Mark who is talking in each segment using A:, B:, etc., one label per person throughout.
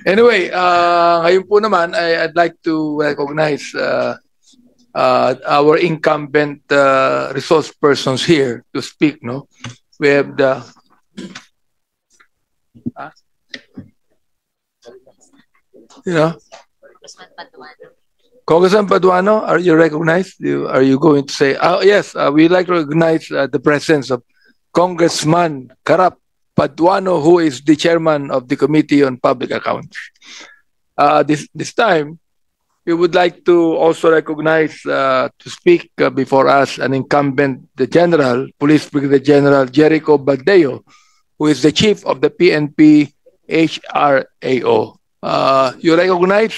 A: Anyway, ngayon po naman, I'd like to recognize our incumbent resource persons here to speak. No, we have the Congressman Paduano. Are you recognized? Are you going to say? Yes, we'd like to recognize the presence of Congressman Karap Paduano, who is the chairman of the Committee on Public Accounts. This time, we would like to also recognize to speak before us an incumbent, the General, Police Brigadier General Jericho Baldeo, who is the chief of the PNP HRAO. You recognize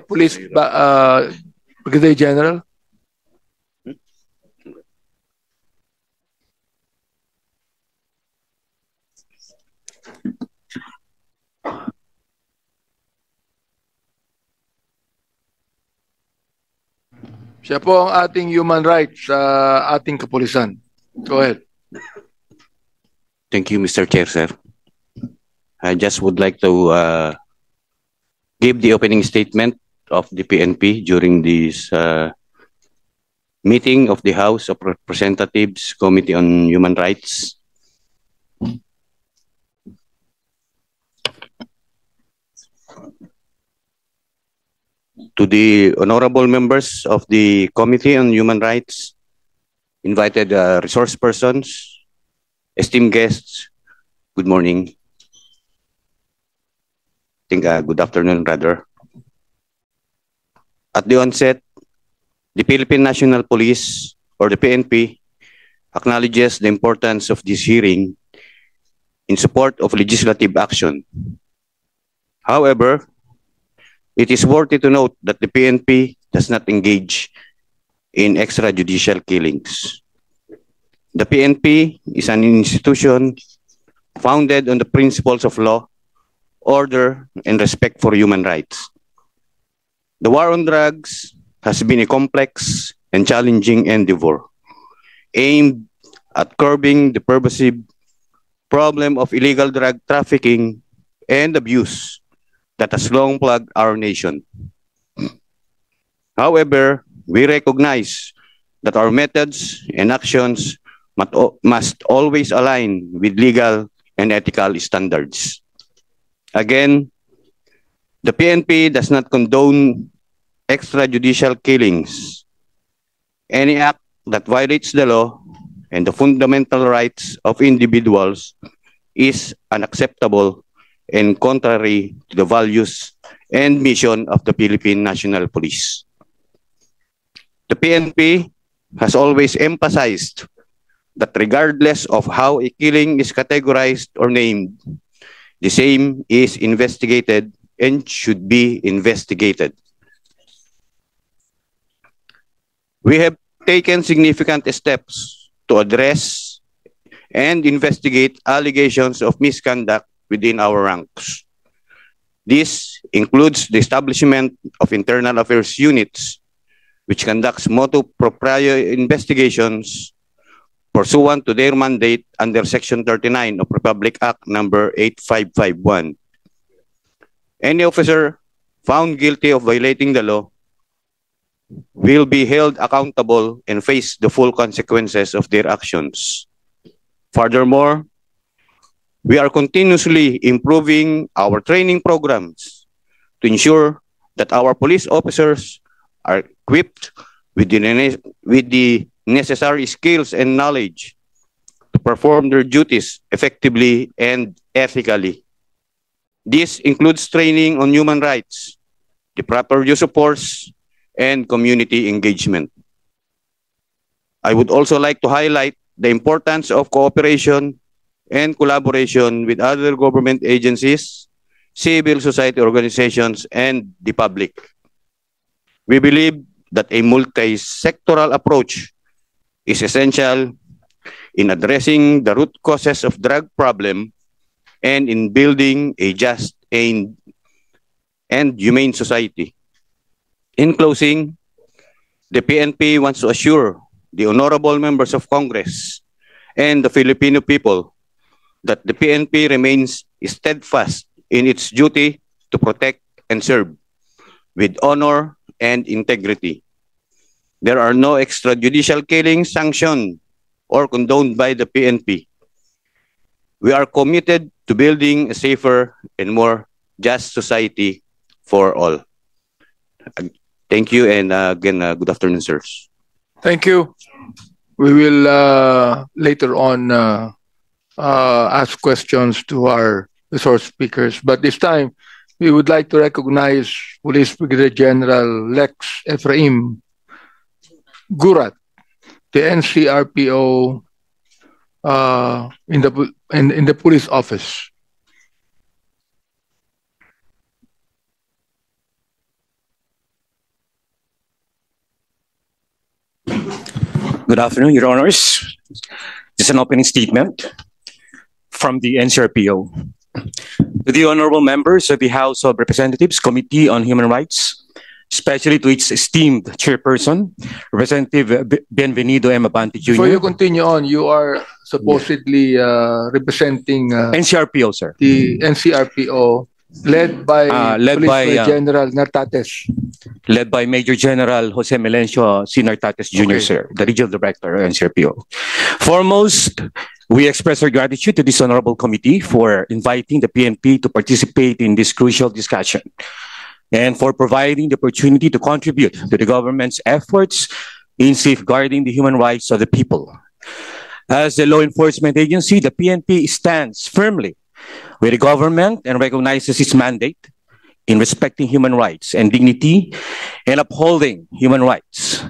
A: Police Brigadier General? Siya po ang ating human rights sa ating kapulisan. Go ahead.
B: Thank you, Mr. Chair, sir. I just would like to give the opening statement of the PNP during this meeting of the House of Representatives Committee on Human Rights. To the honorable members of the Committee on Human Rights, invited resource persons, esteemed guests, good morning. Good afternoon, rather. At the onset, the Philippine National Police, or the PNP, acknowledges the importance of this hearing in support of legislative action. However, it is worthy to note that the PNP does not engage in extrajudicial killings. The PNP is an institution founded on the principles of law, order, and respect for human rights. The war on drugs has been a complex and challenging endeavor aimed at curbing the pervasive problem of illegal drug trafficking and abuse that has long plagued our nation. However, we recognize that our methods and actions must always align with legal and ethical standards. Again, the PNP does not condone extrajudicial killings. Any act that violates the law and the fundamental rights of individuals is unacceptable and contrary to the values and mission of the Philippine National Police. The PNP has always emphasized that regardless of how a killing is categorized or named, the same is investigated and should be investigated. We have taken significant steps to address and investigate allegations of misconduct within our ranks. This includes the establishment of internal affairs units, which conducts motu proprio investigations pursuant to their mandate under Section 39 of Republic Act number 8551. Any officer found guilty of violating the law will be held accountable and face the full consequences of their actions. Furthermore, we are continuously improving our training programs to ensure that our police officers are equipped with the necessary skills and knowledge to perform their duties effectively and ethically. This includes training on human rights, the proper use of force, and community engagement. I would also like to highlight the importance of cooperation and collaboration with other government agencies, civil society organizations, and the public. We believe that a multi-sectoral approach is essential in addressing the root causes of drug problem and in building a just and humane society. In closing, the PNP wants to assure the honorable members of Congress and the Filipino people that the PNP remains steadfast in its duty to protect and serve with honor and integrity. There are no extrajudicial killings sanctioned or condoned by the PNP. We are committed to building a safer and more just society for all. Thank you, and again, good afternoon, sirs.
A: Thank you. We will later on ask questions to our resource speakers. But this time, we would like to recognize Police Brigadier General Lex Ephraim Gurat, the NCRPO in the police office.
C: Good afternoon, Your Honors. This is an opening statement from the NCRPO. To the honorable members of the House of Representatives Committee on Human Rights, especially to its esteemed chairperson, Representative Bienvenido M. Abante Jr.
A: Before you continue on, you are supposedly representing
C: NCRPO, sir.
A: the NCRPO led by Police General Nartates.
C: Led by Major General Jose Melencio C. Nartates Jr.,
A: Okay.
C: sir, the Regional Director of NCRPO. Foremost, we express our gratitude to this honorable committee for inviting the PNP to participate in this crucial discussion and for providing the opportunity to contribute to the government's efforts in safeguarding the human rights of the people. As a law enforcement agency, the PNP stands firmly with the government and recognizes its mandate in respecting human rights and dignity and upholding human rights.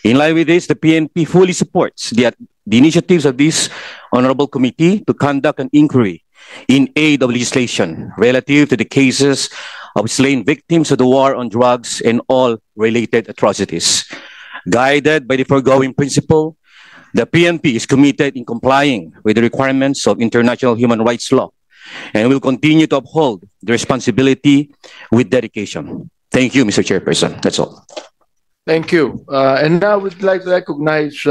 C: In line with this, the PNP fully supports the initiatives of this honorable committee to conduct an inquiry in aid of legislation relative to the cases of slain victims of the war on drugs and all related atrocities. Guided by the foregoing principle, the PNP is committed in complying with the requirements of international human rights law and will continue to uphold the responsibility with dedication. Thank you, Mr. Chairperson. That's all.
A: Thank you. And now we'd like to recognize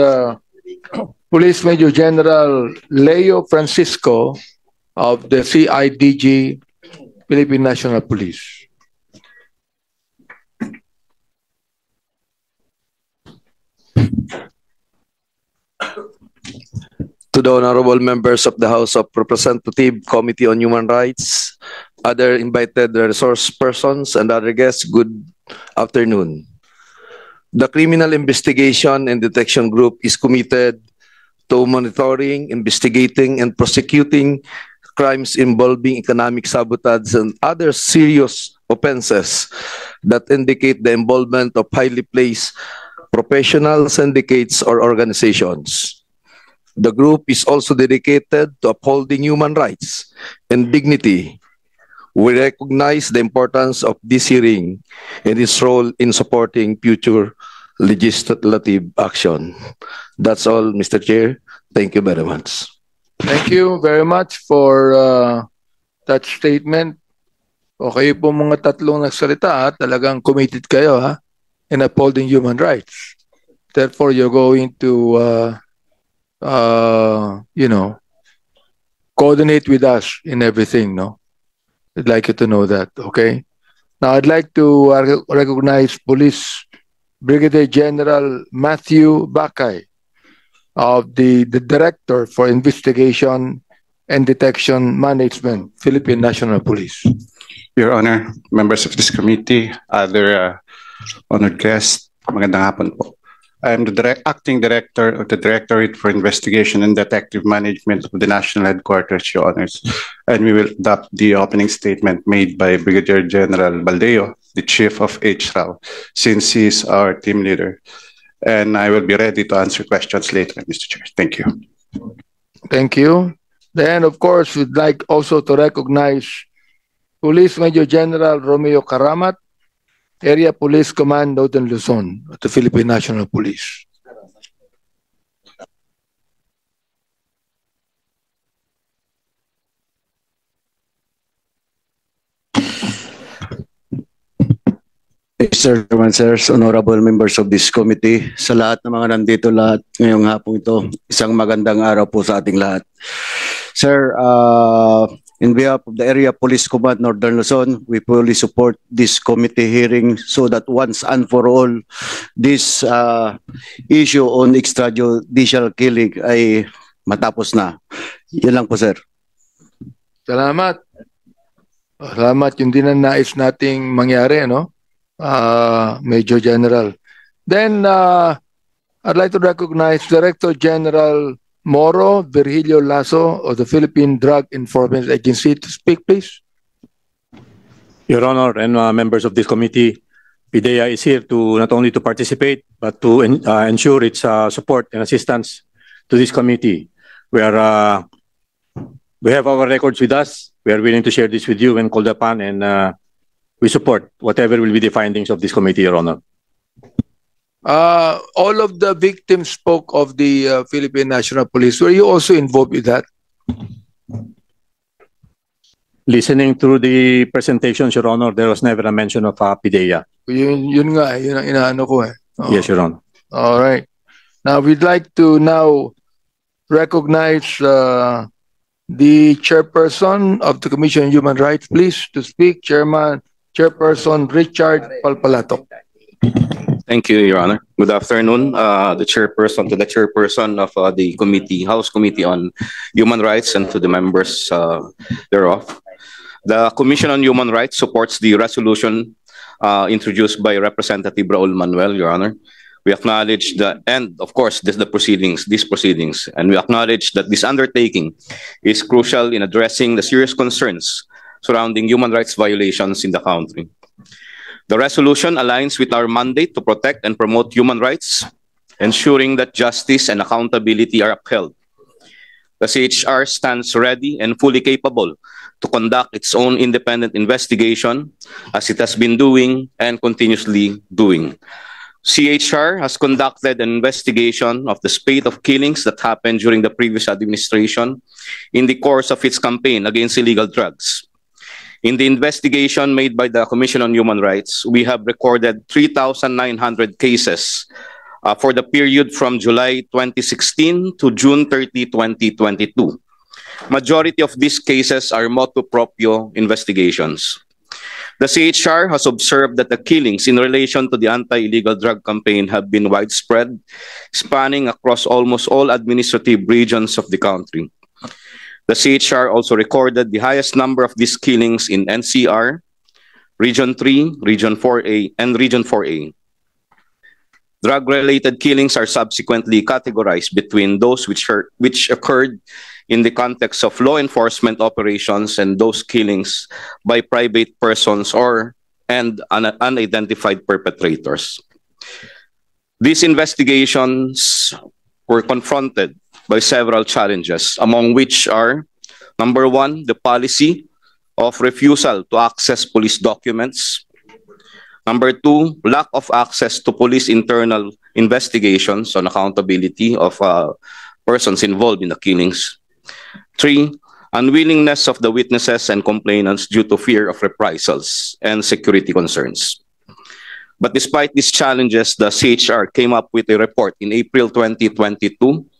A: Police Major General Leo Francisco of the CIDG, Philippine National Police.
D: To the honorable members of the House of Representatives Committee on Human Rights, other invited resource persons, and other guests, good afternoon. The Criminal Investigation and Detection Group is committed to monitoring, investigating, and prosecuting crimes involving economic sabotage and other serious offenses that indicate the involvement of highly placed professional syndicates or organizations. The group is also dedicated to upholding human rights and dignity. We recognize the importance of this hearing and its role in supporting future legislative action. That's all, Mr. Chair. Thank you very much.
A: Thank you very much for that statement. O kayo po mga tatlong nagsalita, talagang committed kayo in upholding human rights. Therefore, you're going to coordinate with us in everything, no? I'd like you to know that, okay? Now, I'd like to recognize Police Brigadier General Matthew Bakay of the Director for Investigation and Detection Management, Philippine National Police.
E: Your Honor, members of this committee, other honored guests, magandang hapon po. I am the acting director of the Directorate for Investigation and Detective Management of the National Headquarters, Your Honors. And we will adopt the opening statement made by Brigadier General Baldeo, the Chief of HRAL, since he is our team leader. And I will be ready to answer questions later, Mr. Chair. Thank you.
A: Thank you. Then, of course, we'd like also to recognize Police Major General Romeo Karamat, Area Police Command, Northern Luzon, at the Philippine National Police.
F: Mr. Chairman, sirs, honorable members of this committee, sa lahat ng mga nandito lahat ngayong hapon ito, isang magandang araw po sa ating lahat. Sir, in behalf of the Area Police Command Northern Luzon, we fully support this committee hearing so that once and for all, this issue on extrajudicial killing ay matapos na. Yan lang po, sir.
A: Salamat. Salamat. Yung din ang nais nating mangyari, ano? Major General. Then, I'd like to recognize Director General Moro Virgilio Lasso of the Philippine Drug Enforcement Agency to speak, please.
G: Your Honor and members of this committee, PIDEA is here to not only to participate, but to ensure its support and assistance to this committee. We have our records with us. We are willing to share this with you when called upon, and we support whatever will be the findings of this committee, Your Honor.
A: All of the victims spoke of the Philippine National Police. Were you also involved with that?
G: Listening through the presentations, Your Honor, there was never a mention of PIDEA.
A: Yun nga, yun ang inaano ko eh. Oh.
G: Yes, Your Honor.
A: All right. Now, we'd like to now recognize the chairperson of the Commission on Human Rights, please, to speak, Chairperson Richard Palpalato.
B: Thank you, Your Honor. Good afternoon, the chairperson of the committee, House Committee on Human Rights, and to the members thereof. The Commission on Human Rights supports the resolution introduced by Representative Raul Manuel, Your Honor. We acknowledge and of course, these proceedings, and we acknowledge that this undertaking is crucial in addressing the serious concerns surrounding human rights violations in the country. The resolution aligns with our mandate to protect and promote human rights, ensuring that justice and accountability are upheld. The CHR stands ready and fully capable to conduct its own independent investigation, as it has been doing and continuously doing. CHR has conducted an investigation of the spate of killings that happened during the previous administration in the course of its campaign against illegal drugs. In the investigation made by the Commission on Human Rights, we have recorded 3,900 cases for the period from July 2016 to June 30, 2022. Majority of these cases are motu proprio investigations. The CHR has observed that the killings in relation to the anti-illegal drug campaign have been widespread, spanning across almost all administrative regions of the country. The CHR also recorded the highest number of these killings in NCR, Region 3, Region 4A, and Region 4A. Drug-related killings are subsequently categorized between those which occurred in the context of law enforcement operations and those killings by private persons and unidentified perpetrators. These investigations were confronted by several challenges, among which are, number one, the policy of refusal to access police documents. Number two, lack of access to police internal investigations on accountability of persons involved in the killings. Three, unwillingness of the witnesses and complainants due to fear of reprisals and security concerns. But despite these challenges, the CHR came up with a report in April 2022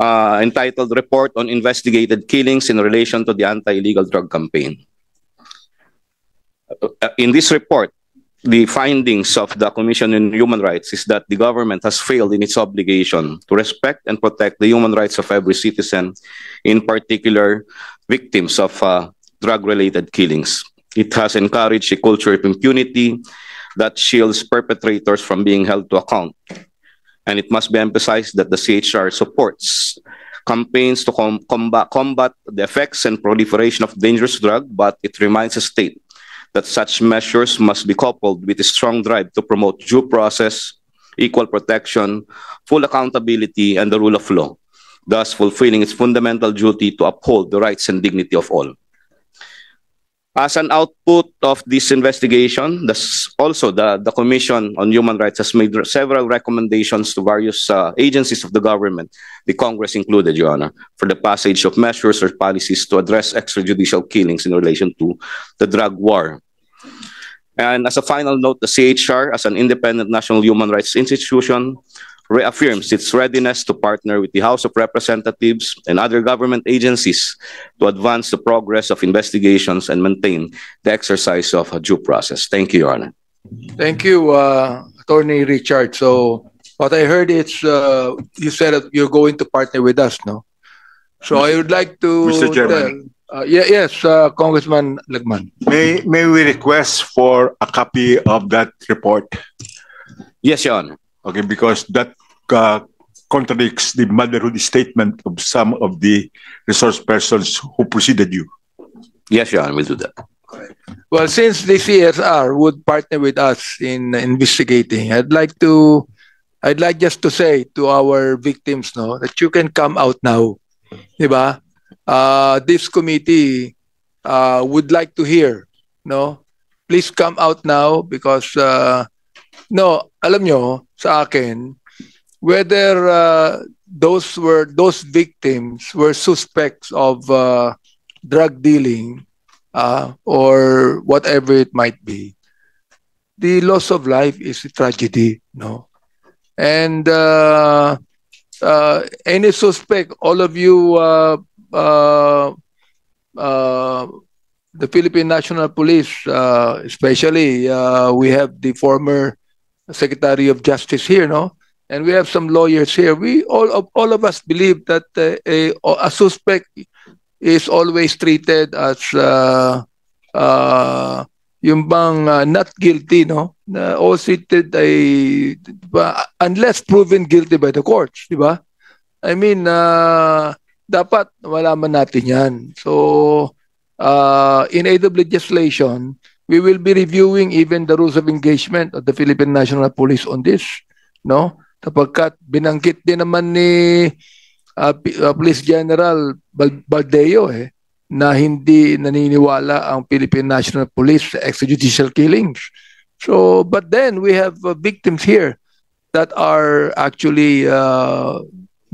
B: entitled Report on Investigated Killings in Relation to the Anti-Illegal Drug Campaign. In this report, the findings of the Commission on Human Rights is that the government has failed in its obligation to respect and protect the human rights of every citizen, in particular victims of drug-related killings. It has encouraged a culture of impunity that shields perpetrators from being held to account. And it must be emphasized that the CHR supports campaigns to combat the effects and proliferation of dangerous drugs, but it reminds the state that such measures must be coupled with a strong drive to promote due process, equal protection, full accountability, and the rule of law, thus fulfilling its fundamental duty to uphold the rights and dignity of all. As an output of this investigation, the Commission on Human Rights has made several recommendations to various agencies of the government, the Congress included, Your Honor, for the passage of measures or policies to address extrajudicial killings in relation to the drug war. And as a final note, the CHR, as an independent national human rights institution, reaffirms its readiness to partner with the House of Representatives and other government agencies to advance the progress of investigations and maintain the exercise of a due process. Thank you, Your Honor.
A: Thank you, Attorney Richard. So what I heard is you said that you're going to partner with us, no? So I would like to
H: Mr. Chairman.
A: yes, Congressman Lagman.
H: May we request for a copy of that report?
B: Yes, Your Honor.
H: Okay, because that contradicts the motherhood statement of some of the resource persons who preceded you.
B: Yes, Your Honor, we'll do that.
A: Well, since the CSR would partner with us in investigating, I'd like just to say to our victims, no, that you can come out now, diba? This committee would like to hear, no. Please come out now because no, alam nyo sa akin whether those victims were suspects of drug dealing. Or whatever it might be, the loss of life is a tragedy, no? And any suspect, all of you, the Philippine National Police, especially, we have the former Secretary of Justice here, no? And we have some lawyers here. We all of us believe that a suspect is always treated as yung bang not guilty, no? All treated unless proven guilty by the courts, di ba? I mean, dapat malaman natin yan. So, in aid of legislation, we will be reviewing even the rules of engagement of the Philippine National Police on this, no? Sapagkat binanggit din naman ni Police General Baldeo na hindi naniniwala ang Philippine National Police sa extrajudicial killings. So, but then we have victims here that are actually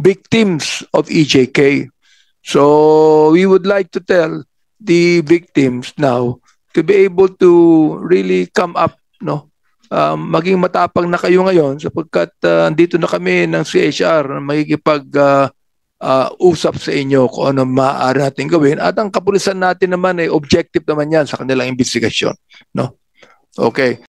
A: victims of EJK. So, we would like to tell the victims now to be able to really come up, no? Maging matapang na kayo ngayon sapagkat andito na kami ng CHR na magigipag usap sa inyo kung ano maaari natin gawin at ang kapulisan natin naman ay objective naman yan sa kanilang investigasyon, no? Okay.